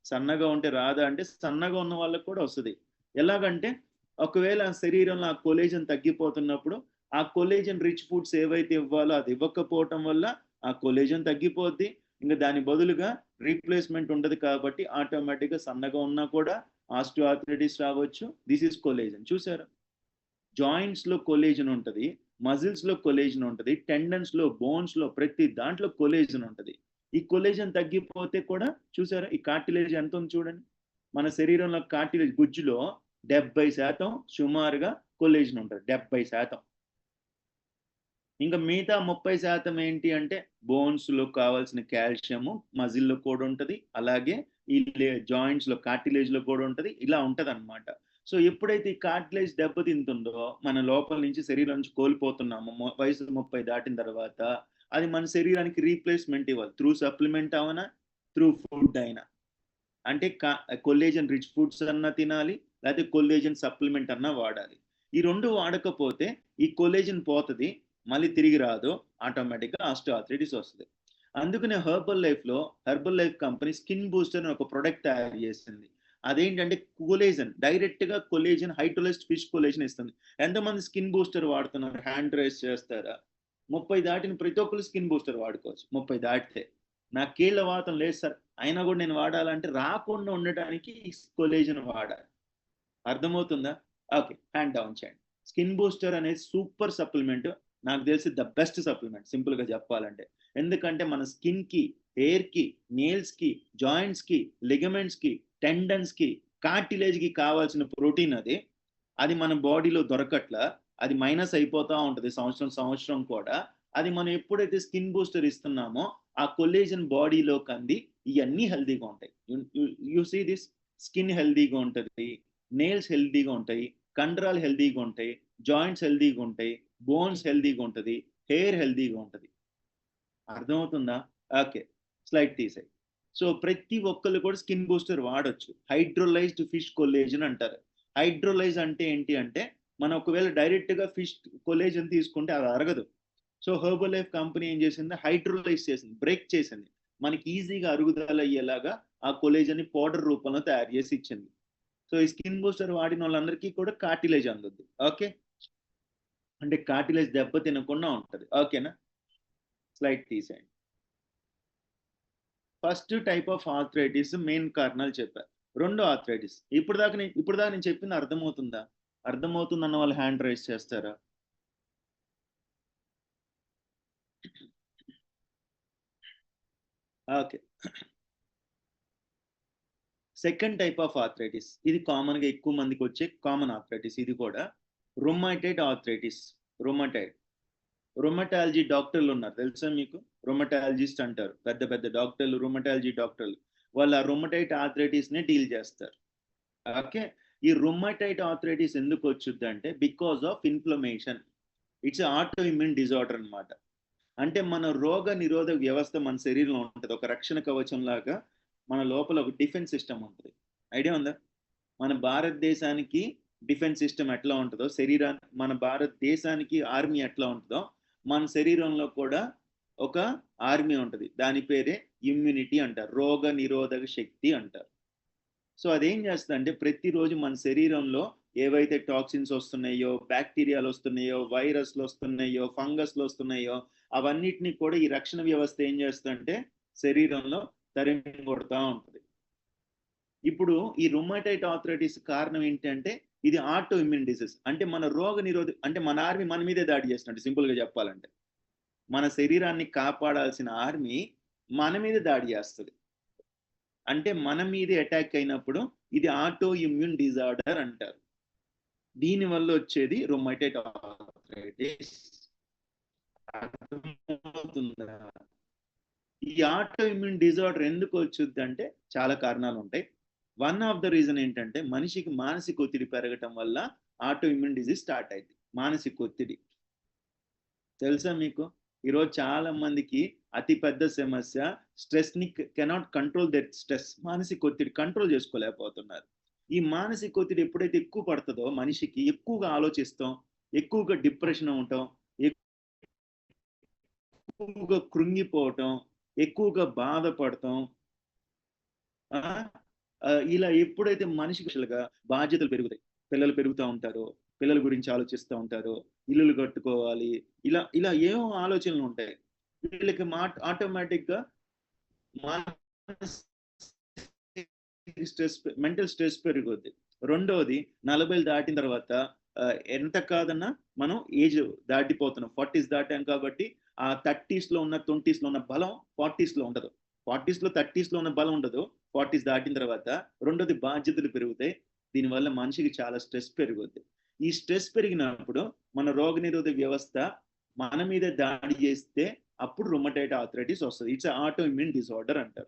సన్నగా ఉంటే రాదా అంటే సన్నగా ఉన్న వాళ్ళకి కూడా వస్తుంది. ఎలాగంటే ఒకవేళ శరీరంలో ఆ కొలేజన్ తగ్గిపోతున్నప్పుడు ఆ కొలేజన్ రిచ్ ఫుడ్స్ ఏవైతే ఇవ్వాలో అది ఇవ్వకపోవటం వల్ల ఆ కొలేజన్ తగ్గిపోద్ది. ఇంక దాని బదులుగా రీప్లేస్మెంట్ ఉండదు కాబట్టి ఆటోమేటిక్గా సన్నగా ఉన్నా కూడా ఆస్టియోఆర్థరైటిస్ రావచ్చు. This is collagen. చూసారా? జాయింట్స్ లో కొలేజన్ ఉంటుంది, మజిల్స్ లో కొలేజన్ ఉంటుంది, టెండన్స్ లో, బోన్స్ లో, ప్రతి దాంట్లో కొలేజన్ ఉంటుంది. ఈ కొలేజన్ తగ్గిపోతే కూడా చూసారా ఈ కార్టిలేజ్ ఎంత ఉంది చూడండి. మన శరీరంలో కార్టిలేజ్ గుజ్జులో 70% సుమారుగా కొలేజన్ ఉంటుంది. 70%. ఇంకా మిగతా 30% ఏంటి అంటే బోన్స్ లో కావాల్సిన కాల్షియం మజిల్లో కూడా ఉంటుంది. అలాగే ఈ జాయింట్స్ లో కార్టిలేజ్ లో కూడా ఉంటుంది. ఇలా ఉంటది అనమాట. సో ఎప్పుడైతే ఈ కార్టిలేజ్ దెబ్బతింటుందో మన లోపల నుంచి శరీరం నుంచి కోల్పోతున్నామో వయసు 30 దాటిన తర్వాత అది మన శరీరానికి రీప్లేస్మెంట్ ఇవ్వాలి. త్రూ సప్లిమెంట్ అవనా, త్రూ ఫుడ్ అయినా. అంటే కొల్లేజన్ రిచ్ ఫుడ్స్ అన్నా తినాలి, లేకపోతే కొల్లేజన్ సప్లిమెంట్ అన్నా వాడాలి. ఈ రెండు వాడకపోతే ఈ కొల్లేజన్ పోతుంది, మళ్ళీ తిరిగి రాదు, ఆటోమేటిక్గా ఆస్టియోఆర్థరైటిస్ వస్తుంది. అందుకనే herbal life company skin booster అని ఒక ప్రొడక్ట్ తయారు చేసింది. అదేంటంటే కొలేజన్, డైరెక్ట్గా కొలేజన్, హైడ్రోలైజ్డ్ ఫిష్ కొలేజన్ ఇస్తుంది. ఎంతమంది స్కిన్ బూస్టర్ వాడుతున్నారు? హ్యాండ్ రైస్ చేస్తారా? 30 దాటిన ప్రతి ఒక్కరు స్కిన్ బూస్టర్ వాడుకోవచ్చు. 30 దాటితే నాకు కీళ్ళ వాతం లేదు సార్, అయినా కూడా నేను వాడాలంటే రాకుండా ఉండటానికి కొలేజన్ వాడాలి. అర్థమవుతుందా? ఓకే, హ్యాండ్ డౌన్ చేయండి. స్కిన్ బూస్టర్ అనేది సూపర్ సప్లిమెంట్. నాకు తెలిసి ద బెస్ట్ సప్లిమెంట్ సింపుల్గా చెప్పాలంటే. ఎందుకంటే మన స్కిన్కి, హెయిర్కి, నేల్స్కి, జాయింట్స్కి, లిగమెంట్స్కి, టెండన్స్కి, కార్టిలేజ్కి కావాల్సిన ప్రోటీన్ అది. అది మన బాడీలో దొరకట్లా, అది మైనస్ అయిపోతూ ఉంటుంది సంవత్సరం కూడా. అది మనం ఎప్పుడైతే స్కిన్ బూస్టర్ ఇస్తున్నామో ఆ కొలేజన్ బాడీలోకి అంది ఇవన్నీ హెల్దీగా ఉంటాయి. యు సీ దిస్, స్కిన్ హెల్దీగా ఉంటుంది, నెయిల్స్ హెల్దీగా ఉంటాయి, కండరాలు హెల్దీగా ఉంటాయి, జాయింట్స్ హెల్దీగా ఉంటాయి, బోన్స్ హెల్దీగా ఉంటుంది, హెయిర్ హెల్దీగా ఉంటుంది. అర్థమవుతుందా? Okay, slide తీసాయి. సో ప్రతి ఒక్కళ్ళు కూడా స్కిన్ బూస్టర్ వాడొచ్చు. హైడ్రోలైజ్డ్ ఫిష్ కొలేజన్ అంటారు. హైడ్రోలైజ్ అంటే ఏంటి అంటే మనం ఒకవేళ డైరెక్ట్గా ఫిష్ కొలేజన్ తీసుకుంటే అది అరగదు. సో హెర్బల్ లైఫ్ కంపెనీ ఏం చేసింది? హైడ్రోలైజ్ చేసింది, బ్రేక్ చేసింది. మనకి ఈజీగా అరుగుదల అయ్యేలాగా ఆ కొలేజన్ పౌడర్ రూపంలో తయారు చేసి ఇచ్చింది. సో ఈ స్కిన్ బూస్టర్ వాడిన వాళ్ళందరికీ కూడా కార్టిలేజ్ అందుద్ది. ఓకే, అంటే కార్టిలేజ్ దెబ్బ తినకుండా ఉంటుంది. ఓకేనా? స్లైడ్ తీసేయండి. First type of arthritis main కారణాలు చెప్పారు. రెండో ఆర్థరైటిస్, ఇప్పుడు దాకా నేను చెప్పింది అర్థమవుతుందా? అర్థమవుతుందన్న వాళ్ళు హ్యాండ్ రైజ్ చేస్తారా? Okay, second type of arthritis, ఇది కామన్గా ఎక్కువ మందికి వచ్చే కామన్ ఆర్థరైటిస్. ఇది కూడా రొమాటైడ్ ఆర్థరైటిస్. రొమటాలజీ డాక్టర్లు ఉన్నారు తెలుసా మీకు? రొమటాలజిస్ట్ అంటారు, పెద్ద పెద్ద డాక్టర్లు, రొమటాలజీ డాక్టర్లు. వాళ్ళు ఆ రొమటైడ్ ఆర్థరైటిస్ ని డీల్ చేస్తారు. ఓకే, ఈ రొమటైడ్ ఆర్థరైటిస్ ఎందుకు వచ్చుద్ది అంటే because of inflammation. It's auto immune disorder అనమాట. అంటే మన రోగ నిరోధక వ్యవస్థ మన శరీరంలో ఉంటుంది, ఒక రక్షణ కవచం లాగా. మన లోపల ఒక డిఫెన్స్ సిస్టమ్ ఉంటుంది. ఐడియా ఉందా? మన భారతదేశానికి డిఫెన్స్ సిస్టమ్ ఎట్లా ఉంటుందో, మన భారతదేశానికి ఆర్మీ ఎట్లా ఉంటుందో, మన శరీరంలో కూడా ఒక ఆర్మీ ఉంటుంది. దాని పేరే ఇమ్యూనిటీ అంటారు, రోగ నిరోధక శక్తి అంటారు. సో అదేం చేస్తుంది అంటే ప్రతిరోజు మన శరీరంలో ఏవైతే టాక్సిన్స్ వస్తున్నాయో, బ్యాక్టీరియాలు వస్తున్నాయో, వైరస్లు వస్తున్నాయో, ఫంగస్లు వస్తున్నాయో, అవన్నిటిని కూడా ఈ రక్షణ వ్యవస్థ ఏం చేస్తుందంటే శరీరంలో తరిమి కొడతా ఉంటుంది. ఇప్పుడు ఈ రుమాటైడ్ ఆర్థరైటిస్ కారణం ఏంటంటే ఇది ఆటో ఇమ్యూన్ డిసీజ్. అంటే మన రోగ నిరోధక, అంటే మన ఆర్మీ మన మీదే దాడి చేస్తున్నట్టు సింపుల్గా చెప్పాలంటే. మన శరీరాన్ని కాపాడాల్సిన ఆర్మీ మన మీద దాడి చేస్తుంది. అంటే మన మీదే అటాక్ అయినప్పుడు ఇది ఆటో ఇమ్యూన్ డిజార్డర్ అంటారు. దీనివల్ల వచ్చేది రొమాటైడ్ ఆర్థరైటిస్. అర్థమవుతుందా? ఈ ఆటో ఇమ్యూన్ డిజార్డర్ ఎందుకు వచ్చుద్ది అంటే చాలా కారణాలు ఉంటాయి. వన్ ఆఫ్ ద రీజన్ ఏంటంటే మనిషికి మానసిక ఒత్తిడి పెరగటం వల్ల ఆటో ఇమ్యూన్ డిజీజ్ స్టార్ట్ అయింది. మానసిక ఒత్తిడి తెలుసా మీకు? ఈరోజు చాలా మందికి అతి పెద్ద సమస్య స్ట్రెస్ ని కెనాట్ కంట్రోల్ దట్ స్ట్రెస్. మానసిక ఒత్తిడి కంట్రోల్ చేసుకోలేకపోతున్నారు. ఈ మానసిక ఒత్తిడి ఎప్పుడైతే ఎక్కువ పడుతుందో మనిషికి ఎక్కువగా ఆలోచిస్తాం, ఎక్కువగా డిప్రెషన్ అవటం, ఎక్కువగా కృంగిపోవటం, ఎక్కువగా బాధపడటం, ఇలా ఎప్పుడైతే మనిషికి బాధ్యతలు పెరుగుతాయి, పిల్లలు పెరుగుతూ ఉంటారు, పిల్లల గురించి ఆలోచిస్తూ ఉంటారు, ఇల్లులు కట్టుకోవాలి, ఇలా ఇలా ఏమో ఆలోచనలు ఉంటాయి. వీళ్ళకి ఆటోమేటిక్గా స్ట్రెస్, మెంటల్ స్ట్రెస్ పెరుగుద్ది. రెండోది 40 దాటిన తర్వాత ఎంత కాదన్నా మనం ఏజ్ దాటిపోతున్నాం. 40s దాటాం కాబట్టి ఆ 30స్‌లో ఉన్న, 20స్‌లో ఉన్న బలం 40స్‌లో ఉండదు. 40స్‌లో, 30స్‌లో ఉన్న బలం ఉండదు. 40s దాటిన తర్వాత. రెండోది బాధ్యతలు పెరుగుతాయి. దీనివల్ల మనిషికి చాలా స్ట్రెస్ పెరుగుద్ది. ఈ స్ట్రెస్ పెరిగినప్పుడు మన రోగనిరోధక వ్యవస్థ మన మీద దాడి చేస్తే అప్పుడు రుమటైడ్ ఆర్థరైటిస్ వస్తది. ఇట్స్ ఆటో ఇమ్యూన్ డిజార్డర్ అంటారు.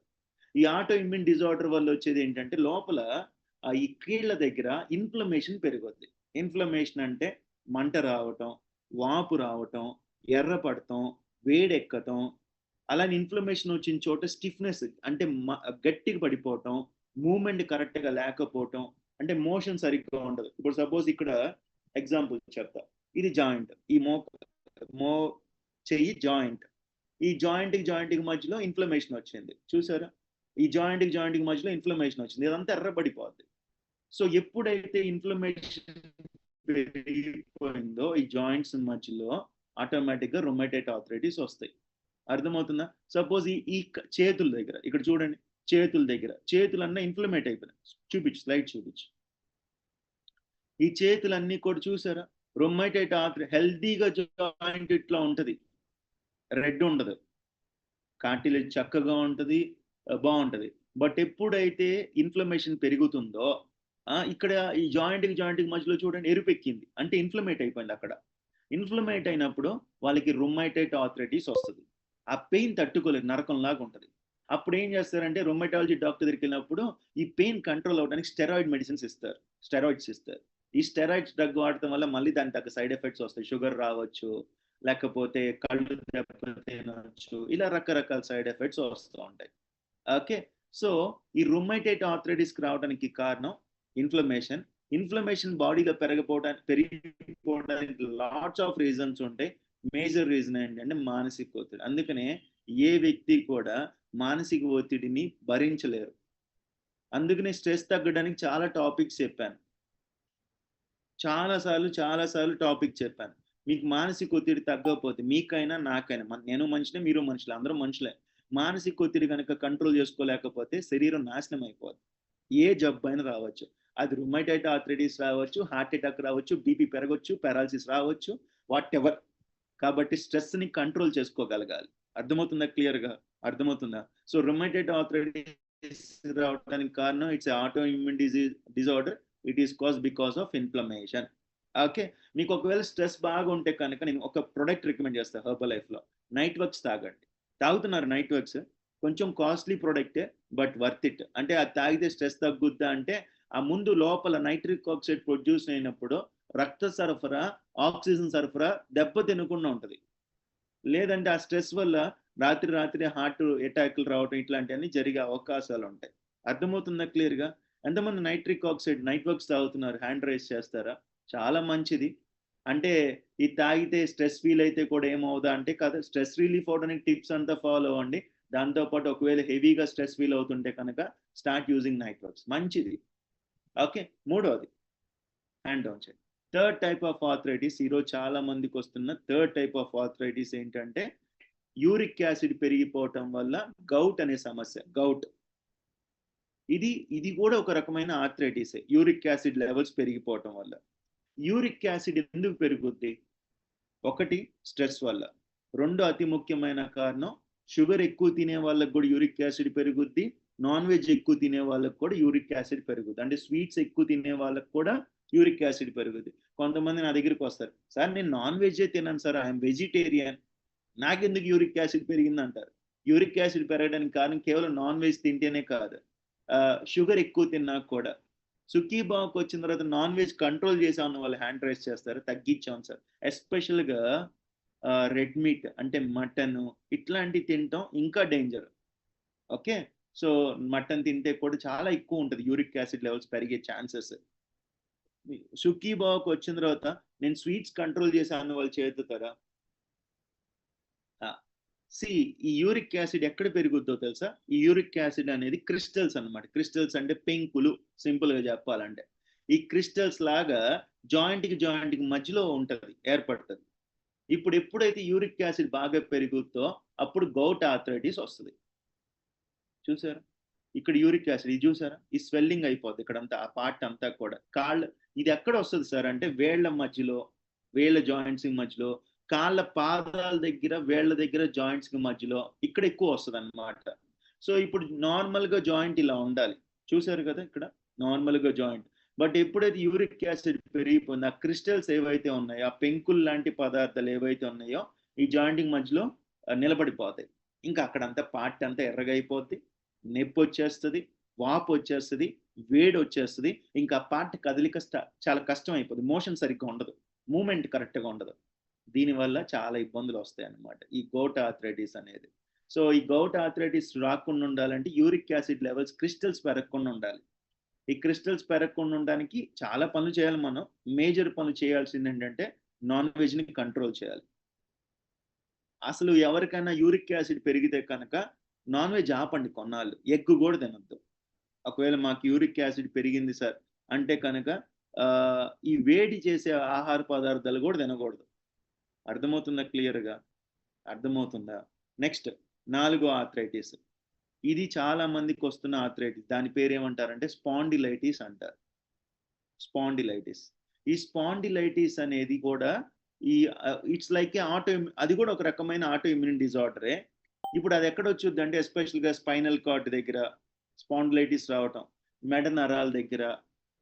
ఈ ఆటో ఇమ్యూన్ డిజార్డర్ వల్ల వచ్చేది ఏంటంటే లోపల ఈ కీళ్ళ దగ్గర ఇన్ఫ్లమేషన్ పెరుగుద్ది. ఇన్ఫ్లమేషన్ అంటే మంట రావటం, వాపు రావటం, ఎర్రపడటం, వేడెక్కటం, అలానే ఇన్ఫ్లమేషన్ వచ్చిన చోట స్టిఫ్నెస్ అంటే గట్టిగా పడిపోవటం, మూవ్‌మెంట్ కరెక్ట్‌గా లేకపోవటం, అంటే మోషన్ సరిగ్గా ఉండదు. ఇప్పుడు సపోజ్ ఇక్కడ ఎగ్జాంపుల్ చెప్తా. ఇది జాయింట్. ఈ మో చెయ్యి జాయింట్. ఈ జాయింట్‌కి మధ్యలో ఇన్ఫ్లమేషన్ వచ్చింది. చూసారా? ఈ జాయింట్‌కి మధ్యలో ఇన్ఫ్లమేషన్ వచ్చింది. ఇదంతా ఎర్రబడిపోద్ది. సో ఎప్పుడైతే ఇన్ఫ్లమేషన్ పెరిగిపోయిందో ఈ జాయింట్స్ మధ్యలో ఆటోమేటిక్‌గా రుమటైడ్ ఆర్థరైటిస్ వస్తాయి. అర్థమవుతుందా? సపోజ్ ఈ చేతుల దగ్గర ఇక్కడ చూడండి. చేతుల దగ్గర చేతులన్నీ ఇన్ఫ్లమేట్ అయిపోయినాయి. చూపించు, స్లైడ్ చూపించు. ఈ చేతులన్నీ కూడా చూసారా? రుమటైడ్ హెల్తీగా జాయింట్ ఇట్లా ఉంటది. రెడ్ ఉండదు. కార్టిలేజ్ చక్కగా ఉంటది. బావుంటది. బట్ ఎప్పుడైతే ఇన్ఫ్లమేషన్ పెరుగుతుందో ఇక్కడ ఈ జాయింట్‌కి మధ్యలో చూడండి ఎరుపెక్కింది. అంటే ఇన్ఫ్లమేట్ అయిపోయింది అక్కడ. ఇన్ఫ్లమేట్ అయినప్పుడు వాళ్ళకి రుమటైడ్ ఆర్థరైటిస్ వస్తది. ఆ పెయిన్ తట్టుకోలేరు, నరకంలాగా ఉంటది. అప్పుడు ఏం చేస్తారంటే రుమటాలజీ డాక్టర్ దగ్గరికెళ్ళినప్పుడు ఈ పెయిన్ కంట్రోల్ అవ్వడానికి స్టెరాయిడ్ మెడిసిన్స్ ఇస్తారు. స్టెరాయిడ్స్ ఇస్తారు. ఈ స్టెరాయిడ్స్ డ్రగ్ వాడటం వల్ల మళ్ళీ దానికి తగ్గ సైడ్ ఎఫెక్ట్స్ వస్తాయి. షుగర్ రావచ్చు, లేకపోతే కళ్ళు దెబ్బతినొచ్చు. ఇలా రకరకాల సైడ్ ఎఫెక్ట్స్ వస్తూ ఉంటాయి. ఓకే. సో, ఈ రుమటైడ్ ఆర్థరైటిస్‌కి రావడానికి కారణం ఇన్ఫ్లమేషన్. ఇన్ఫ్లమేషన్ బాడీలో పెరిగిపోవడానికి లాట్స్ ఆఫ్ రీజన్స్ ఉంటాయి. మేజర్ రీజన్ ఏంటంటే మానసిక ఒత్తిడి. అందుకనే ఏ వ్యక్తి కూడా మానసిక ఒత్తిడిని భరించలేరు. అందుకనే స్ట్రెస్ తగ్గడానికి చాలా టాపిక్స్ చెప్పాను. చాలా సార్లు టాపిక్ చెప్పాను. మీకు మానసిక ఒత్తిడి తగ్గకపోతే మీకైనా, నాకైనా నేను మనిషినే, మీరు మనుషులే. అందరం మనుషులే. మానసిక ఒత్తిడి గనక కంట్రోల్ చేసుకోలేకపోతే శరీరం నాశనం అయిపోద్ది. ఏ జబ్బైనా రావచ్చు. అది రుమటైడ్ ఆర్థరైటిస్ రావచ్చు, హార్ట్ అటాక్ రావచ్చు, బీపీ పెరగొచ్చు, పారాలిసిస్ రావచ్చు, వాటెవర్. కాబట్టి స్ట్రెస్‌ని కంట్రోల్ చేసుకోగలగాలి. అర్థమవుతుందా క్లియర్‌గా? అర్థమవుతుందా? సో, రుమటైడ్ ఆర్థరైటిస్ రావడానికి కారణం it's auto immune disorder. It is because of inflammation. Okay. మీకు ఒకవేళ స్ట్రెస్ బాగా ఉంటే కనుక నేను ఒక ప్రొడక్ట్ రికమెండ్ చేస్తా హెర్బల్ లైఫ్‌లో. నైట్ వర్క్స్ తాగండి. తాగుతున్నారు నైట్ వర్క్స్? కొంచెం కాస్ట్‌లీ ప్రొడక్టే బట్ వర్త్ ఇట్. అంటే అది తాగితే స్ట్రెస్ తగ్గుద్దా అంటే ఆ ముందు లోపల నైట్రిక్ ఆక్సైడ్ ప్రొడ్యూస్ అయినప్పుడు రక్త సరఫరా, ఆక్సిజన్ సరఫరా దెబ్బ తినకుండా ఉంటది. లేదంటే ఆ స్ట్రెస్ వల్ల రాత్రి హార్ట్ అటాక్‌లు రావటం ఇట్లాంటివన్నీ జరిగే అవకాశాలుంటాయి. అర్థమవుతుందా క్లియర్‌గా? ఎంతమంది నైట్రిక్ ఆక్సైడ్ నైట్ వర్క్స్ తాగుతున్నారు? హ్యాండ్ రైజ్ చేస్తారా? చాలా మంచిది. అంటే ఇది తాగితే స్ట్రెస్ ఫీల్ అయితే కూడా ఏమవుదా అంటే కాదు. స్ట్రెస్ రిలీఫ్ అవ్వడానికి టిప్స్ అంతా ఫాలో అవ్వండి. దాంతో పాటు ఒకవేళ హెవీగా స్ట్రెస్ ఫీల్ అవుతుంటే కనుక స్టార్ట్ యూజింగ్ నైట్ వర్క్స్. మంచిది. ఓకే. మూడోది హ్యాండ్ డౌన్ చేయండి. థర్డ్ టైప్ ఆఫ్ ఆర్థరైటిస్ ఈరోజు చాలా మందికి వస్తున్న థర్డ్ టైప్ ఆఫ్ ఆర్థరైటిస్ ఏంటంటే యూరిక్ యాసిడ్ పెరిగిపోవటం వల్ల గౌట్ అనే సమస్య. గౌట్. ఇది కూడా ఒక రకమైన ఆర్థరైటిసే. యూరిక్ యాసిడ్ లెవెల్స్ పెరిగిపోవటం వల్ల. యూరిక్ యాసిడ్ ఎందుకు పెరుగుద్ది? ఒకటి స్ట్రెస్ వల్ల. 2 అతి ముఖ్యమైన కారణం షుగర్ ఎక్కువ తినే వాళ్ళకి కూడా యూరిక్ యాసిడ్ పెరుగుద్ది. నాన్ వెజ్ ఎక్కువ తినే వాళ్ళకి కూడా యూరిక్ యాసిడ్ పెరుగుద్ది. అంటే స్వీట్స్ ఎక్కువ తినే వాళ్ళకి కూడా యూరిక్ యాసిడ్ పెరుగుద్ది. కొంతమంది నా దగ్గరికి వస్తారు. సార్ నేను నాన్ వెజ్జే తినను సార్. I'm vegetarian. నాకెందుకు యూరిక్ యాసిడ్ పెరిగిందంటారు. యూరిక్ యాసిడ్ పెరగడానికి కారణం కేవలం నాన్ వెజ్ తింటేనే కాదు. షుగర్ ఎక్కువ తిన్నా కూడా. సుఖీబావుకి వచ్చిన తర్వాత నాన్ వెజ్ కంట్రోల్ చేసామన్న వాళ్ళు హ్యాండ్ రైజ్ చేస్తారు. తగ్గించాం సార్. ఎస్పెషల్‌గా రెడ్ మీట్ అంటే మటను ఇట్లాంటివి తినటం ఇంకా డేంజర్. ఓకే. సో, మటన్ తింటే కూడా చాలా ఎక్కువ ఉంటది. యూరిక్ యాసిడ్ లెవెల్స్ పెరిగే ఛాన్సెస్. సుఖీబావుకి వచ్చిన తర్వాత నేను స్వీట్స్ కంట్రోల్ చేశా అన్న వాళ్ళు చేతుతారా? సి ఈ యూరిక్ యాసిడ్ ఎక్కడ పెరుగుద్దో తెలుసా? ఈ యూరిక్ యాసిడ్ అనేది క్రిస్టల్స్ అన్నమాట. క్రిస్టల్స్ అంటే పెంకులు సింపుల్ గా చెప్పాలంటే. ఈ క్రిస్టల్స్ లాగా జాయింట్ కి మధ్యలో ఉంటది, ఏర్పడుతుంది. ఇప్పుడు ఎప్పుడైతే యూరిక్ యాసిడ్ బాగా పెరుగుద్దో అప్పుడు గౌట్ ఆర్థరైటిస్ వస్తుంది. చూసారా? ఇక్కడ యూరిక్ యాసిడ్ ఇది చూసారా? ఈ స్వెల్లింగ్ అయిపోద్ది ఇక్కడంతా, ఆ పార్ట్ అంతా కూడా. కాళ్ళు ఇది ఎక్కడ వస్తుంది సార్ అంటే వేళ్ల మధ్యలో, వేళ్ల జాయింట్స్ మధ్యలో, కాళ్ళ పాదాల దగ్గర, వేళ్ల దగ్గర జాయింట్స్ కి మధ్యలో ఇక్కడ ఎక్కువ వస్తుంది అన్నమాట. సో ఇప్పుడు నార్మల్ గా జాయింట్ ఇలా ఉండాలి. చూసారు కదా ఇక్కడ నార్మల్ గా జాయింట్. బట్ ఎప్పుడైతే యూరిక్ యాసిడ్ పెరిగిపోయింది, ఆ క్రిస్టల్స్ ఏవైతే ఉన్నాయో, ఆ పెంకుల్ లాంటి పదార్థాలు ఏవైతే ఉన్నాయో ఈ జాయింటింగ్ మధ్యలో నిలబడిపోతాయి. ఇంకా అక్కడంతా పార్ట్ అంతా ఎర్రగా అయిపోద్ది, నొప్పి వచ్చేస్తుంది, వాపు వచ్చేస్తుంది, వేడి వచ్చేస్తుంది. ఇంకా పార్ట్ కదలిక చాలా కష్టం అయిపోతుంది. మోషన్ సరిగ్గా ఉండదు, మూమెంట్ కరెక్ట్గా ఉండదు. దీనివల్ల చాలా ఇబ్బందులు వస్తాయి అన్నమాట ఈ గౌట్ ఆర్థరైటిస్ అనేది. సో ఈ గౌట్ ఆర్థరైటిస్ రాకుండా ఉండాలంటే యూరిక్ యాసిడ్ లెవెల్స్ క్రిస్టల్స్ పెరగకుండా ఉండాలి. ఈ క్రిస్టల్స్ పెరగకుండా ఉండడానికి చాలా పనులు చేయాలి మనం. మేజర్ పనులు చేయాల్సింది ఏంటంటే నాన్ వెజ్ని కంట్రోల్ చేయాలి. అసలు ఎవరికైనా యూరిక్ యాసిడ్ పెరిగితే కనుక నాన్ వెజ్ ఆపండి కొన్నాళ్ళు. ఎగ్ కూడా తినొద్దు. ఒకవేళ మాకు యూరిక్ యాసిడ్ పెరిగింది సార్ అంటే కనుక ఈ వేడి చేసే ఆహార పదార్థాలు కూడా తినకూడదు. అర్థమవుతుందా క్లియర్గా? అర్థమవుతుందా? Next 4 arthritis. ఇది చాలా మందికి వస్తున్న ఆర్థరైటిస్. దాని పేరు ఏమంటారంటే స్పాండిలైటిస్ అంటారు. స్పాండిలైటిస్. ఈ స్పాండిలైటిస్ అనేది కూడా ఈ ఇట్స్ లైక్ అది కూడా ఒక రకమైన ఆటో ఇమ్యూన్ డిజార్డరే. ఇప్పుడు అది ఎక్కడ వచ్చుద్ది అంటే ఎస్పెషల్గా స్పైనల్ కార్డ్ దగ్గర స్పాండిలైటిస్ రావటం, మెడ నరాల దగ్గర,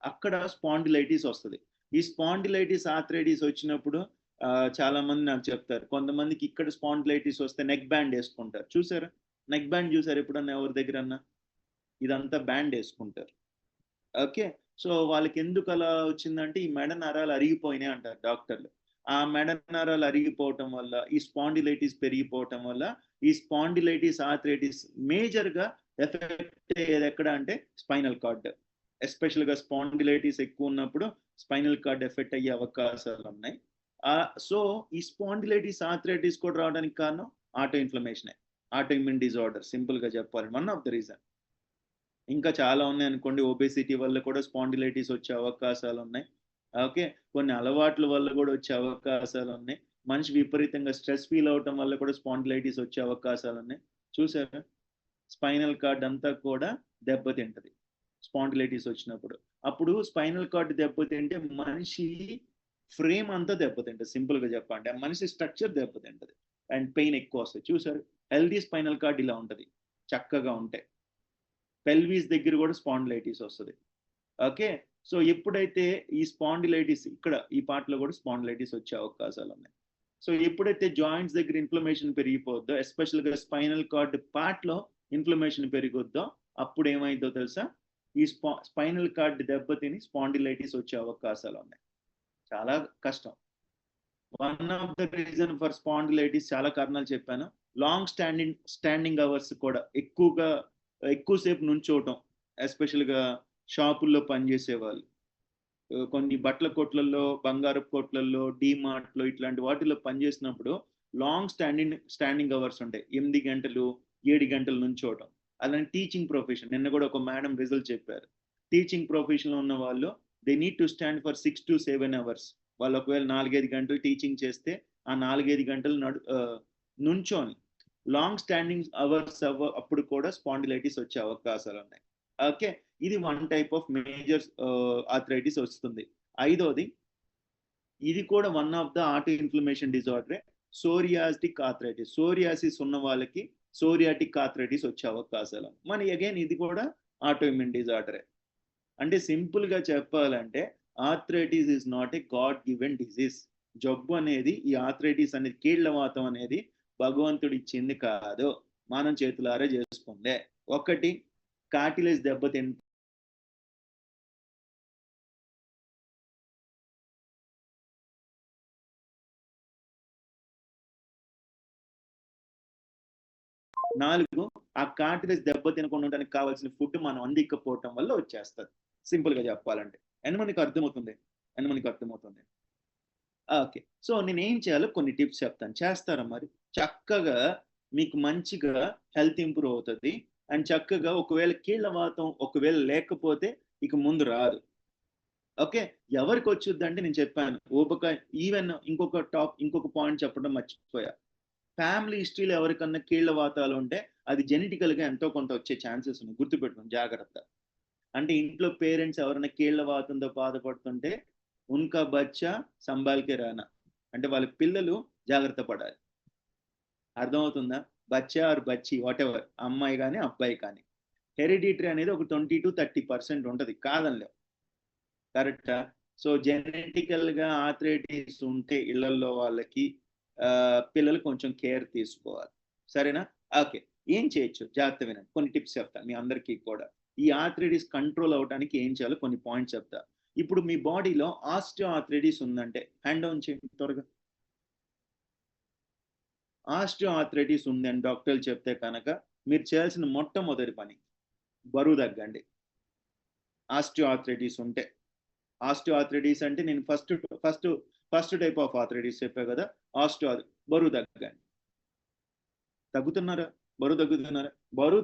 అక్కడ స్పాండిలైటిస్ వస్తుంది. ఈ స్పాండిలైటిస్ ఆర్థరైటిస్ వచ్చినప్పుడు చాలా మంది నాకు చెప్తారు, కొంతమందికి ఇక్కడ స్పాండిలైటిస్ వస్తే నెక్ బ్యాండ్ వేసుకుంటారు. చూసారా? నెక్ బ్యాండ్ చూసారు ఎప్పుడన్నా ఎవరి దగ్గరన్నా? ఇదంతా బ్యాండ్ వేసుకుంటారు. ఓకే. సో వాళ్ళకి ఎందుకు అలా వచ్చిందంటే ఈ మెడ నరాలు అరిగిపోయినాయి అంటారు డాక్టర్లు. ఆ మెడ నరాలు అరిగిపోవటం వల్ల, ఈ స్పాండిలైటిస్ పెరిగిపోవటం వల్ల ఈ స్పాండిలైటిస్ ఆర్థరైటిస్ మేజర్గా ఎఫెక్ట్ అయ్యేది ఎక్కడ అంటే స్పైనల్ కార్డ్. ఎస్పెషల్గా స్పాండిలైటిస్ ఎక్కువ ఉన్నప్పుడు స్పైనల్ కార్డ్ ఎఫెక్ట్ అయ్యే అవకాశాలు ఉన్నాయి. సో ఈ స్పాండిలైటిస్ ఆర్థరైటిస్ కూడా రావడానికి కారణం ఆటో ఇన్ఫ్లమేషనే, ఆటో ఇమ్యూన్ డిజార్డర్ సింపుల్గా చెప్పాలి. One of the reason. ఇంకా చాలా ఉన్నాయి అనుకోండి. ఒబేసిటీ వల్ల కూడా స్పాండిలైటిస్ వచ్చే అవకాశాలు ఉన్నాయి. ఓకే. కొన్ని అలవాట్ల వల్ల కూడా వచ్చే అవకాశాలు ఉన్నాయి. మనిషి విపరీతంగా స్ట్రెస్ ఫీల్ అవటం వల్ల కూడా స్పాండిలైటిస్ వచ్చే అవకాశాలు ఉన్నాయి. చూసారా? స్పైనల్ కార్డ్ అంతా కూడా దెబ్బతింటది స్పాండిలైటిస్ వచ్చినప్పుడు. అప్పుడు స్పైనల్ కార్డ్ దెబ్బతింటే మనిషి ఫ్రేమ్ అంతా దెబ్బతింటది సింపుల్గా చెప్పండి. ఆ మనిషి స్ట్రక్చర్ దెబ్బతింటది అండ్ పెయిన్ ఎక్కువ వస్తుంది. చూసారు? హెల్దీ స్పైనల్ కార్డ్ ఇలా ఉంటుంది చక్కగా ఉంటే. పెల్విస్ దగ్గర కూడా స్పాండిలైటిస్ వస్తుంది. ఓకే. సో ఎప్పుడైతే ఈ స్పాండిలైటిస్ ఇక్కడ ఈ పార్ట్లో కూడా స్పాండిలైటిస్ వచ్చే అవకాశాలు ఉన్నాయి. సో ఎప్పుడైతే జాయింట్స్ దగ్గర ఇన్ఫ్లమేషన్ పెరిగిపోద్దో, ఎస్పెషల్గా స్పైనల్ కార్డ్ పార్ట్లో ఇన్ఫ్లమేషన్ పెరిగొద్దో, అప్పుడు ఏమైందో తెలుసా? ఈ స్పైనల్ కార్డ్ దెబ్బతిని స్పాండిలైటిస్ వచ్చే అవకాశాలు ఉన్నాయి. చాలా కష్టం. One of the reason for spondylitis చాలా కారణాలు చెప్పాను. లాంగ్ స్టాండింగ్ అవర్స్ కూడా ఎక్కువసేపు నుంచోవటం, ఎస్పెషల్గా షాపుల్లో పనిచేసే వాళ్ళు, కొన్ని బట్టల కొట్లల్లో, బంగారపు కొట్లల్లో, డీమార్ట్లో ఇట్లాంటి వాటిల్లో పనిచేసినప్పుడు లాంగ్ స్టాండింగ్ అవర్స్ ఉంటాయి. 8 గంటలు 7 గంటలు నుంచోవటం. అలానే టీచింగ్ ప్రొఫెషన్, నిన్న కూడా ఒక మేడం రిజల్ట్ చెప్పారు. టీచింగ్ ప్రొఫెషన్లో ఉన్న వాళ్ళు they need to stand for 6 to 7 hours. వాళ్ళు ఒకవేళ 4-5 గంటలు టీచింగ్ చేస్తే ఆ 4-5 గంటలు నుంచోని లాంగ్ స్టాండింగ్ అవర్స్ అప్పుడు కూడా స్పాండిలైటిస్ వచ్చే అవకాశాలు ఉన్నాయి. ఓకే. ఇది one type of major arthritis వస్తుంది. 5వది, ఇది కూడా one of the auto inflammation డిజార్డరే, సోరియాటిక్ ఆర్థరైటిస్. సోరియాసిస్ ఉన్న వాళ్ళకి సోరియాటిక్ ఆర్థరైటిస్ వచ్చే అవకాశాలు. మరి అగైన్ ఇది కూడా ఆటో ఇమ్యూన్ డిజార్డరే. అంటే సింపుల్గా చెప్పాలంటే arthritis is not a God given disease. జబ్బు అనేది, ఈ ఆర్థరైటిస్ అనేది, కీళ్లవాతం అనేది భగవంతుడు ఇచ్చింది కాదు, మనం చేతులారా చేసుకుందే. ఒకటి కార్టిలేజ్ దెబ్బతింటే నాలుగు, ఆ కార్టిలేజ్ దెబ్బతినకుండా ఉండడానికి కావాల్సిన ఫుడ్ మనం అందింకపోవటం వల్ల వచ్చేస్తుంది. సింపుల్గా చెప్పాలంటే ఎంతమందికి అర్థమవుతుంది? ఓకే. సో నేను ఏం చేయాలో కొన్ని టిప్స్ చెప్తాను, చేస్తారా మరి? చక్కగా మీకు మంచిగా హెల్త్ ఇంప్రూవ్ అవుతుంది. అండ్ చక్కగా ఒకవేళ కీళ్ళ వాతం ఒకవేళ లేకపోతే ఇక ముందు రాదు. ఓకే. ఎవరికొచ్చుద్దంటే నేను చెప్పాను. ఊబకాయ ఈవెన్ ఇంకొక పాయింట్ చెప్పడం మర్చిపోయా. ఫ్యామిలీ హిస్టరీలో ఎవరికన్నా కీళ్ళ వాతాలు ఉంటే అది జెనెటికల్‌గా ఎంతో కొంత వచ్చే ఛాన్సెస్ ఉన్నాయి. గుర్తుపెట్టుకోండి జాగ్రత్త. అంటే ఇంట్లో పేరెంట్స్ ఎవరైనా కీళ్ళ వాతంతో బాధపడుతుంటే ఉన్కా బచ్చా సంభాల్ కే रहना అంటే వాళ్ళ పిల్లలు జాగ్రత్త పడాలి. అర్థమవుతుందా? బచ్చా ఆర్ బచ్చి వాటెవర్ అమ్మాయి గాని, అబ్బాయి కానీ. హెరిడిటరీ అనేది ఒక 20-30% ఉంటది. కాదనలేం. కరెక్టా? సో, జెనెటికల్‌గా ఆర్థరైటిస్ ఉంటే ఇళ్లల్లో వాళ్ళకి పిల్లలు కొంచెం కేర్ తీసుకోవాలి. సరేనా? ఓకే. ఏం చేయొచ్చు? జాగ్రత్తగా వినండి. కొన్ని టిప్స్ చెప్తాను మీ అందరికీ కూడా. ఈ ఆర్థరైటిస్ కంట్రోల్ అవ్వటానికి ఏం చేయాలో కొన్ని పాయింట్స్ చెప్తా. ఇప్పుడు మీ బాడీలో ఆస్టియో ఆర్థరైటిస్ ఉందంటే హ్యాండ్ డౌన్ చేయండి త్వరగా. ఆస్టియో ఆర్థరైటిస్ ఉందని డాక్టర్లు చెప్తే కనుక మీరు చేయాల్సిన మొట్టమొదటి పని బరువు తగ్గండి. ఆస్టియో ఆర్థరైటిస్ ఉంటే. ఆస్టియో ఆర్థరైటిస్ అంటే నేను first first type of arthritis చెప్పా కదా! బరువు తగ్గండి. తగ్గుతున్నారా? బరువు తగ్గుతున్నారా? బరువు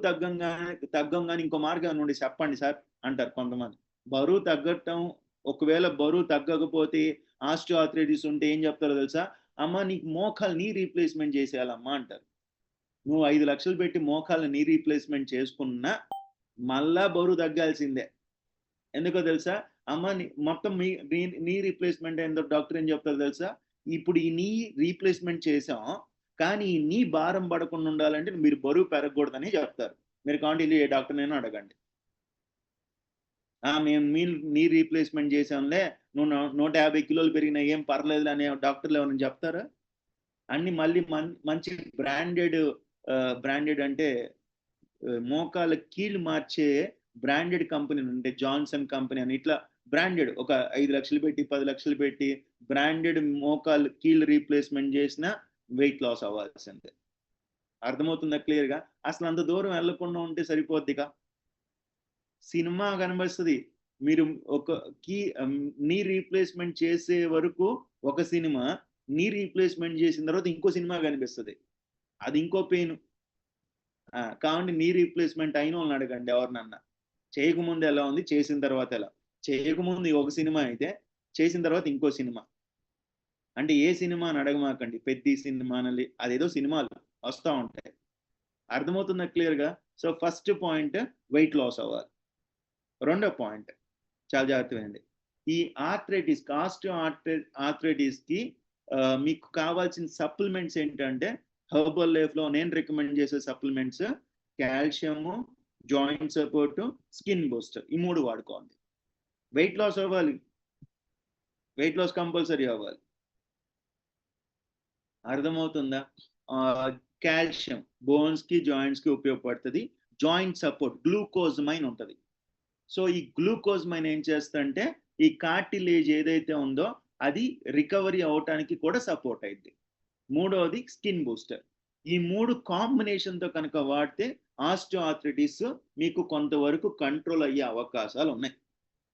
తగ్గంగానే ఇంకో మార్గం ఏమైనా ఉంటే చెప్పండి సార్ అంటారు కొంతమంది. బరువు తగ్గటం ఒకవేళ బరువు తగ్గకపోతే ఆస్టియో ఆర్థరైటిస్ ఉంటే ఏం చెప్తారో తెలుసా? అమ్మ నీకు మోకాలు నీ రీప్లేస్‌మెంట్ చేసేయాలమ్మా అంటారు. నువ్వు 5,00,000 పెట్టి మోకాళ్ళ నీ రీప్లేస్‌మెంట్ చేసుకున్నా మళ్ళా బరువు తగ్గాల్సిందే. ఎందుకో తెలుసా? అమ్మ మొత్తం నీ రీప్లేస్‌మెంట్ ఏందో డాక్టర్ ఏం చెప్తారో తెలుసా? ఇప్పుడు ఈ నీ రీప్లేస్‌మెంట్ చేసాం. కానీ ఈ నీ భారం పడకుండా ఉండాలంటే మీరు బరువు పెరగకూడదని చెప్తారు. మీరు కావాలంటే ఎళ్లి ఏ డాక్టర్‌నైనా అడగండి. మేము నీ రీప్లేస్‌మెంట్ చేసాంలే. నువ్వు 150 కిలోలు పెరిగినా ఏం పర్లేదులే అనే డాక్టర్‌లు ఎవరైనా చెప్తారా? అన్ని మళ్ళీ మంచి బ్రాండెడ్ అంటే మోకాళ్ళ కీళ్ళు మార్చే బ్రాండెడ్ కంపెనీలు ఉంటాయి. జాన్సన్ కంపెనీ అని ఇట్లా బ్రాండెడ్ ఒక 5,00,000 పెట్టి, 10,00,000 పెట్టి బ్రాండెడ్ మోకాళ్ళు కీళ్ళు రీప్లేస్‌మెంట్ చేసినా వెయిట్ లాస్ అవ్వాల్సిందే. అర్థమవుతుందా క్లియర్‌గా? అసలు అంత దూరం వెళ్ళకుండా ఉంటే సరిపోద్దిగా. సినిమా కనబస్తది. మీరు ఒక నీ రీప్లేస్‌మెంట్ చేసే వరకు ఒక సినిమా, నీ రీప్లేస్‌మెంట్ చేసిన తర్వాత ఇంకో సినిమా కనిపిస్తది. అది ఇంకో పెయిను. కావండి నీ రీప్లేస్‌మెంట్ అయినోళ్ళని అడగండి ఎవరినన్నా. చేయకముందు ఎలా ఉంది? చేసిన తర్వాత ఎలా? చేయకముందు ఒక సినిమా అయితే, చేసిన తర్వాత ఇంకో సినిమా. అంటే ఏ సినిమా అని అడగమాకండి. 'పెద్ది' సినిమా అనాలి. అదేదో సినిమాలు వస్తా ఉంటాయి. అర్థమవుతుందా క్లియర్‌గా? So, first point weight loss అవ్వాలి. రెండో పాయింట్ చాలా జాగ్రత్తగా వినండి. ఈ ఆర్థరైటిస్‌కి మీకు కావాల్సిన సప్లిమెంట్స్ ఏంటంటే, హెర్బల్ లైఫ్‌లో నేను రికమెండ్ చేసే supplements calcium, joint support, skin booster ఈ 3 వాడుకోవాలి. వెయిట్ లాస్ అవ్వాలి. వెయిట్ లాస్ కంపల్సరీ అవ్వాలి. అర్థమవుతుందా? కాల్షియం బోన్స్‌కి, జాయింట్స్‌కి ఉపయోగపడుతది. జాయింట్ సపోర్ట్ గ్లూకోజమైన్ ఉంటది. సో, ఈ గ్లూకోజమైన్ ఏం చేస్తదంటే, ఈ కార్టిలేజ్ ఏదైతే ఉందో అది రికవరీ అవ్వటానికి కూడా సపోర్ట్ అయిద్ది. మూడోది స్కిన్ బూస్టర్. ఈ 3 కాంబినేషన్‌తో కనుక వాడితే ఆస్టియో ఆర్థరైటిస్ మీకు కొంతవరకు కంట్రోల్ అయ్యే అవకాశాలున్నాయి.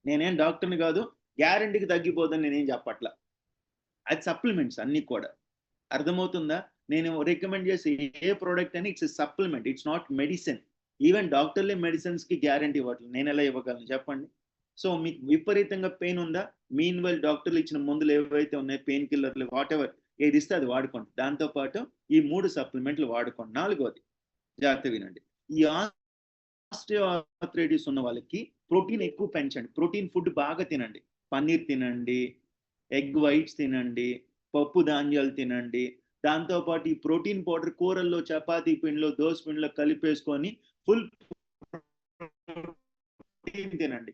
నేనేం డాక్టర్‌ని గాదు. గ్యారంటీ‌కి తగ్గిపోద్దని నేనేం చెప్పట్ల. అది సప్లిమెంట్స్ అన్నీ కూడా. అర్థమవుతుందా? నేను రికమెండ్ చేసే ఏ ప్రొడక్ట్ అని it's a supplement. It's not medicine. Even డాక్టర్‌లే మెడిసిన్స్‌కి గ్యారంటీ ఇవ్వట్లేదు. నేనెలా ఇవ్వగలను చెప్పండి? సో, మీకు విపరీతంగా పెయిన్ ఉందా? మీన్‌వైల్ డాక్టర్లు ఇచ్చిన మందులు ఏవైతే ఉన్నాయో పెయిన్ కిల్లర్‌లు వాటెవర్ ఏదిస్తే అది వాడుకోండి. దాంతో పాటు ఈ 3 సప్లిమెంట్లు వాడుకోండి. నాలుగోది జాగ్రత్తగా వినండి. ఈ ఆస్టియోఆర్థరైటిస్ ఉన్న వాళ్ళకి ప్రోటీన్ ఎక్కువ పెంచండి. ప్రోటీన్ ఫుడ్ బాగా తినండి. పన్నీర్ తినండి, ఎగ్ వైట్స్ తినండి, పప్పు ధాన్యాలు తినండి. దాంతో పాటు ఈ ప్రోటీన్ పౌడర్ కూరల్లో, చపాతీ పిండిలో, దోస పిండిలో కలిపేసుకొని ఫుల్ ప్రోటీన్ తినండి.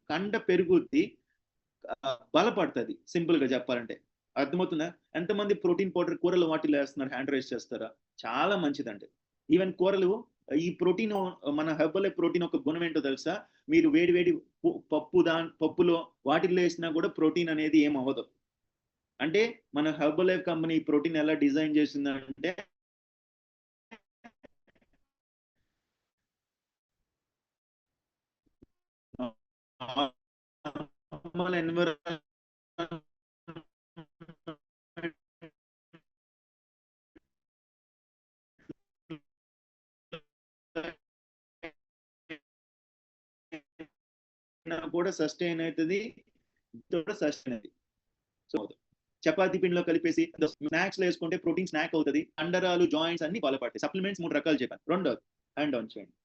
కండ పెరుగుద్ది. బలపడతది సింపుల్‌గా చెప్పాలంటే. అర్థమవుతుందా? ఎంతమంది ప్రోటీన్ పౌడర్ కూరలు వాటిల్లో ఏస్తున్నారు హ్యాండ్ రైజ్ చేస్తారా? చాలా మంచిదండి. ఈవెన్ కూరలు ఈ ప్రోటీను మన హెర్బల్ లైఫ్ ప్రోటీన్ ఒక గుణం ఏంటో తెలుసా? మీరు వేడి వేడి పప్పులో వాటిల్లో ఏసినా కూడా ప్రోటీన్ అనేది ఏమి అవ్వదు. అంటే మన హెర్బల్ లైఫ్ కంపెనీ ఈ ప్రోటీన్ ఎలా డిజైన్ చేసిందంటే నార్మల్ ఎన్విరాన్మెంట్ అయినా కూడా సస్టైన్ అవుతుంది, సస్టైన్ అవుతుంది. సో చపాతీ పిండిలో కలిపేసి స్నాక్స్ లో వేసుకుంటే ప్రోటీన్ స్నాక్ అవుతుంది, కండరాలు జాయింట్స్ అన్ని బలపడతాయి. సప్లిమెంట్స్ 3 రకాలు చెప్పాను. రెండోది హ్యాండ్ ఆన్ చేయండి.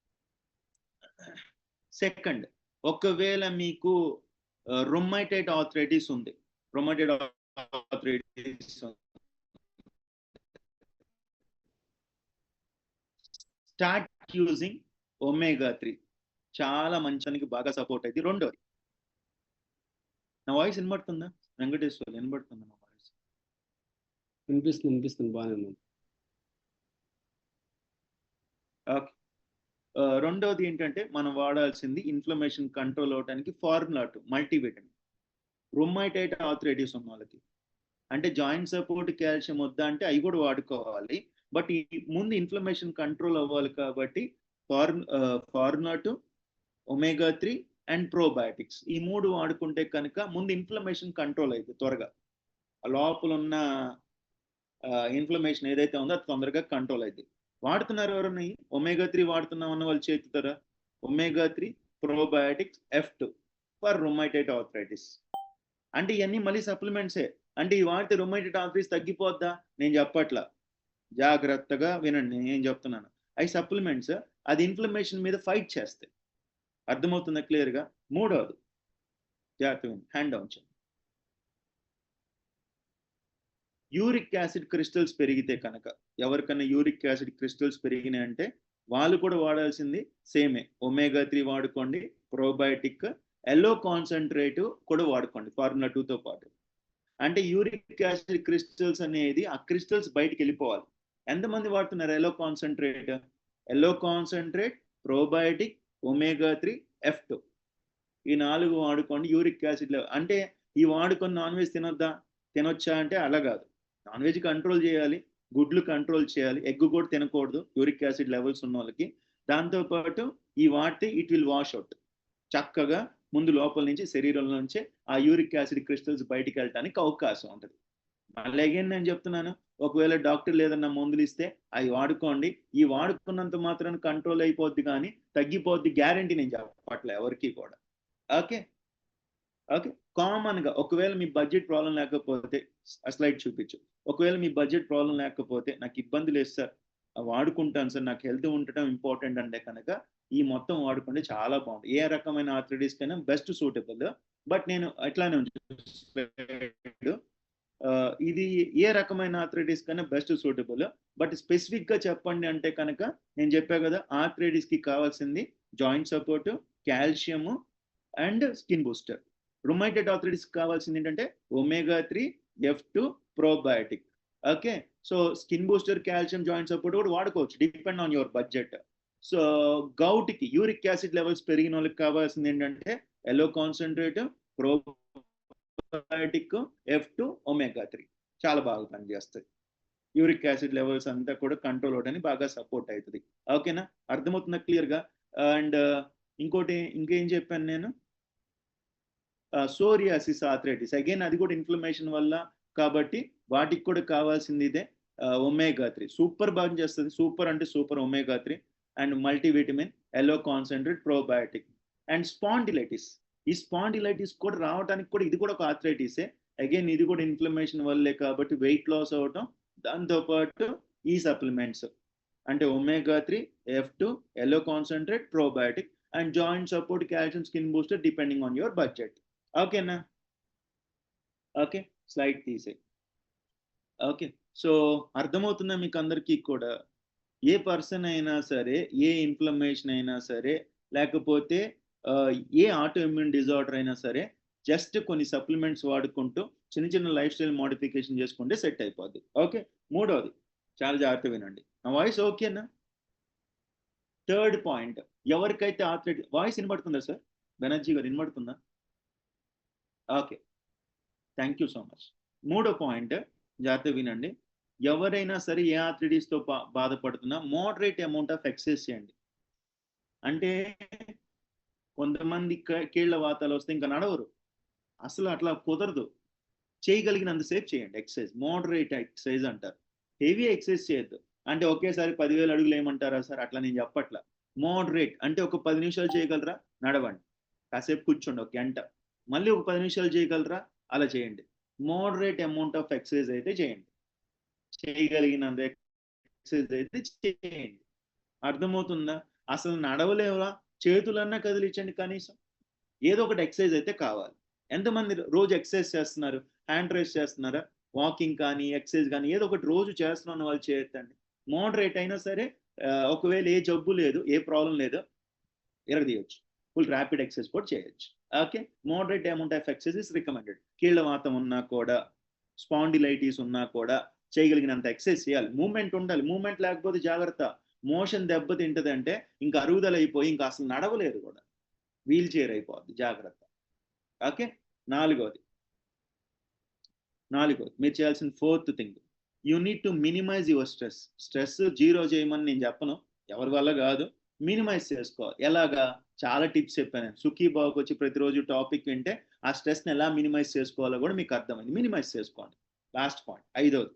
సెకండ్, ఒకవేళ మీకు రొమాటైడ్ ఆర్థరైటిస్ ఉంది, rheumatoid arthritis start using omega-3, చాలా మంచానికి బాగా సపోర్ట్ అయింది. రెండోది, నా వాయిస్ వినబడుతుందా వెంకటేశ్వర్? వినబడుతుందా నా వాయిస్? వినిపిస్తుంది బాగానే. ఓకే. రెండోది ఏంటంటే మనం వాడాల్సింది ఇన్ఫ్లమేషన్ కంట్రోల్ అవడానికి ఫార్ములా 2 మల్టీవిటమిన్. రొమాటైడ్ ఆర్థరైటిస్ ఉన్న వాళ్ళకి అంటే జాయింట్ సపోర్ట్ కాల్షియం వద్దా అంటే అవి కూడా వాడుకోవాలి. బట్ ఈ ముందు ఇన్ఫ్లమేషన్ కంట్రోల్ అవ్వాలి కాబట్టి ఫార్ములా 2, omega-3 అండ్ ప్రోబయాటిక్స్, ఈ 3 వాడుకుంటే కనుక ముందు ఇన్ఫ్లమేషన్ కంట్రోల్ అయితే త్వరగా లోపల ఉన్న ఇన్ఫ్లమేషన్ ఏదైతే ఉందో అది తొందరగా కంట్రోల్ అయితే. వాడుతున్నారు ఎవరన్నా? omega-3 వాడుతున్నాం అన్న వాళ్ళు చేతుతారా? omega-3 probiotics F2 for rheumatoid arthritis. అంటే ఇవన్నీ మళ్ళీ సప్లిమెంట్సే. అంటే ఈ వాడితే రొమాటైడ్ ఆర్థరైటిస్ తగ్గిపోద్దా? నేను చెప్పట్లా, జాగ్రత్తగా వినండి నేను ఏం చెప్తున్నాను. అవి సప్లిమెంట్స్, అది ఇన్ఫ్లమేషన్ మీద ఫైట్ చేస్తాయి. అర్థమవుతుందా క్లియర్గా? మూడవది జాగ్రత్తగా హ్యాండ్ డౌన్ చేయండి. యూరిక్ యాసిడ్ క్రిస్టల్స్ పెరిగితే కనుక, ఎవరికన్నా యూరిక్ యాసిడ్ క్రిస్టల్స్ పెరిగినాయి అంటే వాళ్ళు కూడా వాడాల్సింది సేమే, omega-3 వాడుకోండి, ప్రోబయాటిక్, ఎల్లో కాన్సన్ట్రేట్ కూడా వాడుకోండి ఫార్ములా 2తో పాటు. అంటే యూరిక్ యాసిడ్ క్రిస్టల్స్ అనేది ఆ క్రిస్టల్స్ బయటికి వెళ్ళిపోవాలి. ఎంతమంది వాడుతున్నారు yellow concentrate? Yellow concentrate, probiotic, omega-3, F2, ఈ 4 వాడుకోండి. యూరిక్ యాసిడ్ అంటే ఈ వాడుకొని నాన్ వెజ్ తినొచ్చా అంటే అలా కాదు. నాన్ వెజ్ కంట్రోల్ చేయాలి, గుడ్లు కంట్రోల్ చేయాలి, ఎగ్ కూడా తినకూడదు యూరిక్ యాసిడ్ లెవెల్స్ ఉన్న వాళ్ళకి. దాంతోపాటు ఈ వాడితే ఇట్ విల్ వాష్ అవుట్, చక్కగా ముందు లోపల నుంచి శరీరంలో నుంచి ఆ యూరిక్ యాసిడ్ క్రిస్టల్స్ బయటికి వెళ్ళడానికి అవకాశం ఉంటుంది. మళ్ళీ అగైన్ నేను చెప్తున్నాను, ఒకవేళ డాక్టర్ ఏదన్నా మందులు ఇస్తే అవి వాడుకోండి. ఈ వాడుకున్నంత మాత్రాన్ని కంట్రోల్ అయిపోద్ది కానీ తగ్గిపోద్ది గ్యారంటీ నేను చెప్పట్లే ఎవరికి కూడా. Okay okay. కామన్గా ఒకవేళ మీ బడ్జెట్ ప్రాబ్లం లేకపోతే స్లైడ్ చూపించు. ఒకవేళ మీ బడ్జెట్ ప్రాబ్లం లేకపోతే నాకు ఇబ్బంది లేదు సార్, వాడుకుంటాను సార్, నాకు హెల్త్ ఉండటం ఇంపార్టెంట్ అంటే కనుక ఈ మొత్తం వాడుకుంటే చాలా బాగుంటుంది. ఏ రకమైన ఆర్థరైటిస్ కైనా బెస్ట్ సూటబుల్. బట్ నేను ఎట్లానే ఇది ఏ రకమైన ఆర్థరైటిస్ కైనా బెస్ట్ సూటబుల్. బట్ స్పెసిఫిక్ గా చెప్పండి అంటే కనుక నేను చెప్పా కదా, ఆర్థరైటిస్ కి కావాల్సింది joint support, calcium and skin booster. Rheumatoid arthritis కావాల్సింది ఏంటంటే omega-3, F2, probiotic. Okay. So skin booster, calcium, joint support కూడా వాడుకోవచ్చు, depend on your budget. So గౌట్కి యూరిక్ యాసిడ్ లెవెల్స్ పెరిగిన వాళ్ళకి కావాల్సింది ఏంటంటే yellow concentrate, probiotic, F2, omega-3 చాలా బాగా పనిచేస్తాయి. యూరిక్ యాసిడ్ లెవెల్స్ అంతా కూడా కంట్రోల్ అవడానికి బాగా సపోర్ట్ అవుతుంది. ఓకేనా? అర్థమవుతుందా క్లియర్గా? అండ్ ఇంకోటి ఇంకేం చెప్పాను నేను, సోరియాసిస్ ఆర్థరైటిస్, అగైన్ అది కూడా ఇన్ఫ్లమేషన్ వల్ల కాబట్టి వాటికి కూడా కావాల్సింది ఇదే, omega-3 సూపర్ బాగా చేస్తుంది. సూపర్ అంటే super omega-3 and multivitamin, yellow concentrate, probiotic. And spondylitis, ఈ స్పాండిలైటిస్ కూడా రావడానికి కూడా ఇది కూడా ఒక ఆర్థరైటిసే. అగైన్ ఇది కూడా ఇన్ఫ్లమేషన్ వల్లే కాబట్టి వెయిట్ లాస్ అవటం, దాంతోపాటు ఈ సప్లిమెంట్స్ అంటే omega-3, F2, yellow concentrate, probiotic and joint support, calcium, skin booster depending on your budget. ఓకేనా? ఓకే, స్లైడ్ తీసే. ఓకే. సో అర్థమవుతుందా మీకు అందరికీ కూడా? ఏ పర్సన్ అయినా సరే, ఏ ఇన్ఫ్లమేషన్ అయినా సరే, లేకపోతే ఏ ఆటో ఇమ్యూన్ డిజార్డర్ అయినా సరే, జస్ట్ కొన్ని సప్లిమెంట్స్ వాడుకుంటూ చిన్న చిన్న లైఫ్ స్టైల్ మోడిఫికేషన్ చేసుకుంటే సెట్ అయిపోద్ది. ఓకే. మూడోది చాలా జాగ్రత్త వినండి. నా వాయిస్ ఓకేనా? థర్డ్ పాయింట్, ఎవరికైతే ఆర్థరైటిస్, వాయిస్ వినబడుతుందా సార్? బెనర్జీ గారు వినబడుతుందా? Okay, thank you so much. మూడో పాయింట్ జాగ్రత్త వినండి. ఎవరైనా సరే ఏ ఆర్థరైటిస్తో బాధపడుతున్నా మోడరేట్ అమౌంట్ ఆఫ్ ఎక్సర్సైజ్ చేయండి. అంటే కొంతమంది కీళ్ళ వాతాలు వస్తే ఇంకా నడవరు, అసలు అట్లా కుదరదు. చేయగలిగినంతసేపు చేయండి ఎక్సర్సైజ్, మోడరేట్ ఎక్సర్సైజ్ అంటారు. హెవీ ఎక్సర్సైజ్ చేయొద్దు. అంటే ఒకేసారి 10,000 అడుగులు ఏమంటారా సార్? అట్లా నేను చెప్పట్లా. మోడరేట్ అంటే ఒక 10 నిమిషాలు చేయగలరా, నడవండి. కాసేపు కూర్చోండి, ఒక గంట, మళ్ళీ ఒక 10 నిమిషాలు చేయగలరా, అలా చేయండి. మోడరేట్ అమౌంట్ ఆఫ్ ఎక్సర్సైజ్ అయితే చేయండి, చేయగలిగినంత ఎక్సర్సైజ్ అయితే చేయండి. అర్థమవుతుందా? అసలు నడవలేవా, చేతులన్నా కదిలించండి కనీసం, ఏదో ఒకటి ఎక్సర్సైజ్ అయితే కావాలి. ఎంతమంది రోజు ఎక్సర్సైజ్ చేస్తున్నారు, హ్యాండ్ రైస్ చేస్తున్నారా, వాకింగ్ కానీ ఎక్సర్సైజ్ కానీ ఏదో ఒకటి రోజు చేస్తున్న వాళ్ళు చేయొద్దండి. మోడరేట్ అయినా సరే, ఒకవేళ ఏ జబ్బు లేదు, ఏ ప్రాబ్లం లేదు, ఎరగదీయొచ్చు. ఫుల్ ర్యాపిడ్ ఎక్సర్సైజ్ కూడా చేయొచ్చు. Okay, moderate amount of exercise is recommended. కీళ్ళవాతం ఉన్నా కూడా, స్పాండిలైటిస్ ఉన్నా కూడా చేయగలిగినంత ఎక్సర్సైజ్ చేయాలి. మూమెంట్ ఉండాలి, మూమెంట్ లేకపోతే జాగ్రత్త, మోషన్ దెబ్బతింటదంటే ఇంకా అరుగుదల అయిపోయి ఇంకా అసలు నడవలేరు కూడా, వీల్ చైర్ అయిపోద్ది, జాగ్రత్త. ఓకే, నాలుగోది మీరు చేయాల్సిన 4th thing, you need to minimize your stress. Stress zero చేయమని నేను చెప్పను, ఎవరి వల్ల కాదు, మినిమైజ్ చేసుకోవాలి. ఎలాగా, చాలా టిప్స్ చెప్పాను నేను. సుఖీబాబుకి వచ్చి ప్రతిరోజు టాపిక్ వింటే ఆ స్ట్రెస్ని ఎలా మినిమైజ్ చేసుకోవాలో కూడా మీకు అర్థమైంది. మినిమైజ్ చేసుకోండి. లాస్ట్ పాయింట్, 5వది,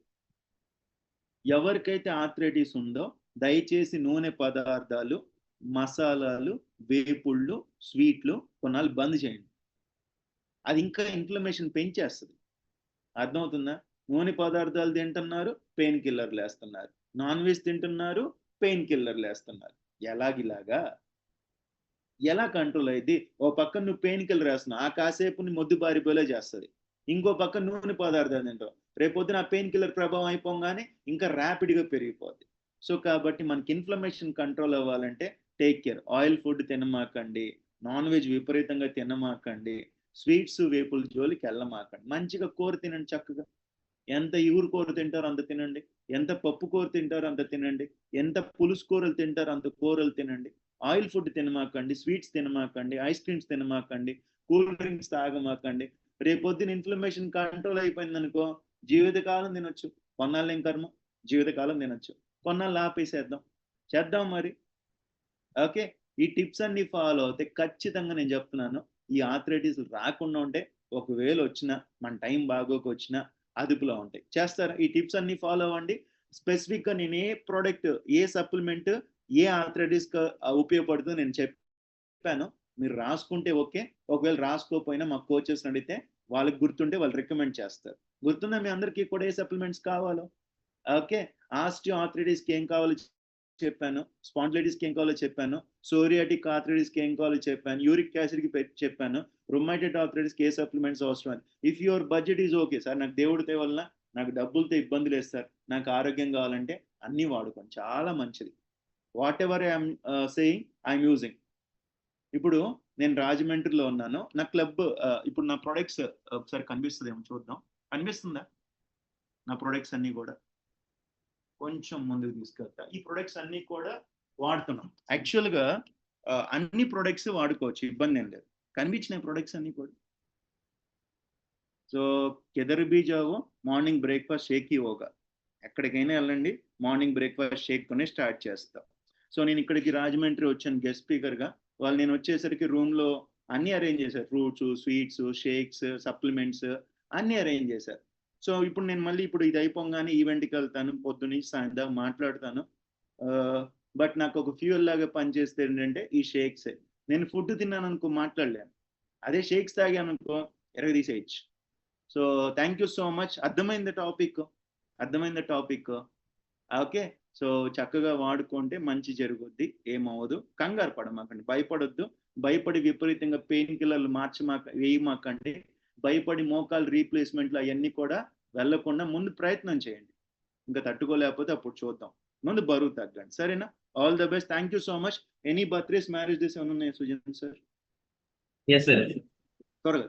ఎవరికైతే ఆర్థరైటిస్ ఉందో దయచేసి నూనె పదార్థాలు, మసాలాలు, వేపుళ్ళు, స్వీట్లు కొన్నాళ్ళు బంద్ చేయండి. అది ఇంకా ఇన్ఫ్లమేషన్ పెంచేస్తుంది. అర్థమవుతుందా? నూనె పదార్థాలు తింటున్నారు, పెయిన్ కిల్లర్లు వేస్తున్నారు, నాన్ వెజ్ తింటున్నారు, పెయిన్ కిల్లర్లు వేస్తున్నారు. ఎలాగిలాగా ఎలా కంట్రోల్ అయింది? ఓ పక్కన నువ్వు పెయిన్ కిల్లర్ వేస్తున్నావు, ఆ కాసేపు మొద్దు బారిపోలే చేస్తుంది. ఇంకో పక్క నూనె పదార్థాలు తింటావు, రేపొద్దున ఆ పెయిన్ కిల్లర్ ప్రభావం అయిపోగానే ఇంకా ర్యాపిడ్గా పెరిగిపోద్ది. సో కాబట్టి మనకి ఇన్ఫ్లమేషన్ కంట్రోల్ అవ్వాలంటే టేక్ కేర్. ఆయిల్ ఫుడ్ తినమాకండి, నాన్ వెజ్ విపరీతంగా తినమాకండి, స్వీట్స్ వేపుల జోలికి వెళ్ళమాకండి. మంచిగా కూర తినండి చక్కగా. ఎంత ఈగురు కూర తింటారో అంత తినండి, ఎంత పప్పు కూర తింటారో అంత తినండి, ఎంత పులుసు కూరలు తింటారో అంత కూరలు తినండి. ఆయిల్ ఫుడ్ తినమాకండి, స్వీట్స్ తినమాకండి, ఐస్ క్రీమ్స్ తినమాకండి, కూల్ డ్రింక్స్ తాగమాకండి. రేపొద్దున ఇన్ఫ్లమేషన్ కంట్రోల్ అయిపోయింది అనుకో, జీవితకాలం తినొచ్చు. కొన్నాళ్ళు ఏం కర్మ, జీవితకాలం తినొచ్చు. కొన్నాళ్ళు ఆపేసేద్దాం, చేద్దాం మరి. ఓకే, ఈ టిప్స్ అన్ని ఫాలో అవుతే ఖచ్చితంగా నేను చెప్తున్నాను, ఈ ఆర్థరైటిస్ రాకుండా ఉంటే, ఒకవేళ వచ్చినా మన టైం బాగోక వచ్చినా అదుపులో ఉంటాయి. చేస్తారా? ఈ టిప్స్ అన్ని ఫాలో అవ్వండి. స్పెసిఫిక్గా నేను ఏ ప్రోడక్ట్, ఏ సప్లిమెంట్ ఏ ఆర్థరైటిస్ ఉపయోగపడుతుందో నేను చెప్పాను. మీరు రాసుకుంటే ఓకే, ఒకవేళ రాసుకోకపోయినా మా కోచెస్ అడిగితే వాళ్ళకి గుర్తుంటే వాళ్ళు రికమెండ్ చేస్తారు. గుర్తుందా మీ అందరికీ కూడా ఏ సప్లిమెంట్స్ కావాలో? ఓకే, ఆస్టియో ఆర్థరైటిస్కి ఏం కావాలో చెప్పాను, స్పాండిలైటిస్కి ఏం కావాలో చెప్పాను, సోరియాటిక్ ఆర్థరైటిస్కి ఏం కావాలో చెప్పాను, యూరిక్ యాసిడ్కి చెప్పాను, రొమాటైడ్ ఆర్థరైటిస్కి ఏ సప్లిమెంట్స్ అవసరం అని. If your budget is okay sir, నాకు దేవుడితో వల్ల నాకు డబ్బులతో ఇబ్బంది లేదు సార్, నాకు ఆరోగ్యం కావాలంటే అన్నీ వాడుకోండి, చాలా మంచిది. What ever I'm saying I'm using. ఇప్పుడు నేను రాజమండ్రిలో ఉన్నాను, నా క్లబ్, ఇప్పుడు నా ప్రొడక్ట్స్ ఒకసారి కనిపిస్తుందేమో చూద్దాం, కనిపిస్తుందా? నా ప్రొడక్ట్స్ అన్నీ కూడా కొంచెం ముందుకు తీసుకెళ్తా. ఈ ప్రొడక్ట్స్ అన్ని కూడా వాడుతున్నాం. యాక్చువల్గా అన్ని ప్రొడక్ట్స్ వాడుకోవచ్చు, ఇబ్బంది ఏం లేదు. కనిపించిన ప్రొడక్ట్స్ అన్ని కూడా. సో కెదర్ బీ జావో మార్నింగ్ బ్రేక్ఫాస్ట్ షేక్ ఇవ్వగా, ఎక్కడికైనా వెళ్ళండి, మార్నింగ్ బ్రేక్ఫాస్ట్ షేక్తోనే స్టార్ట్ చేస్తాం. సో నేను ఇక్కడికి రాజమండ్రి వచ్చాను గెస్ట్ స్పీకర్గా. వాళ్ళు నేను వచ్చేసరికి రూమ్లో అన్నీ అరేంజ్ చేశారు, ఫ్రూట్స్, స్వీట్స్, షేక్స్, సప్లిమెంట్స్ అన్నీ అరేంజ్ చేశారు. సో ఇప్పుడు నేను మళ్ళీ ఇప్పుడు ఇది అయిపోగానే ఈవెంట్కి వెళ్తాను, పొద్దున్నీ సాయంత్రం మాట్లాడతాను. బట్ నాకు ఒక ఫ్యూయల్ లాగా పనిచేస్తే ఏంటంటే ఈ షేక్సే. నేను ఫుడ్ తిన్నాను అనుకో మాట్లాడలేను, అదే షేక్స్ తాగాను అనుకో ఎరగదీసేయచ్చు. So thank you so much. అర్థమైంది టాపిక్? ఓకే, సో చక్కగా వాడుకుంటే మంచి జరుగుద్ది, ఏమవ్వదు. కంగారు పడమాకండి, భయపడొద్దు. భయపడి విపరీతంగా పెయిన్ కిల్లర్లు వేయమాకండి. భయపడి మోకాలు రీప్లేస్మెంట్లు అవన్నీ కూడా వెళ్లకుండా ముందు ప్రయత్నం చేయండి. ఇంకా తట్టుకోలేకపోతే అప్పుడు చూద్దాం, ముందు బరువు తగ్గండి, సరేనా? All the best, thank you so much. Any birthdays, marriage days ఏమైనా ఉన్నాయి సుజన్ సార్? త్వరగా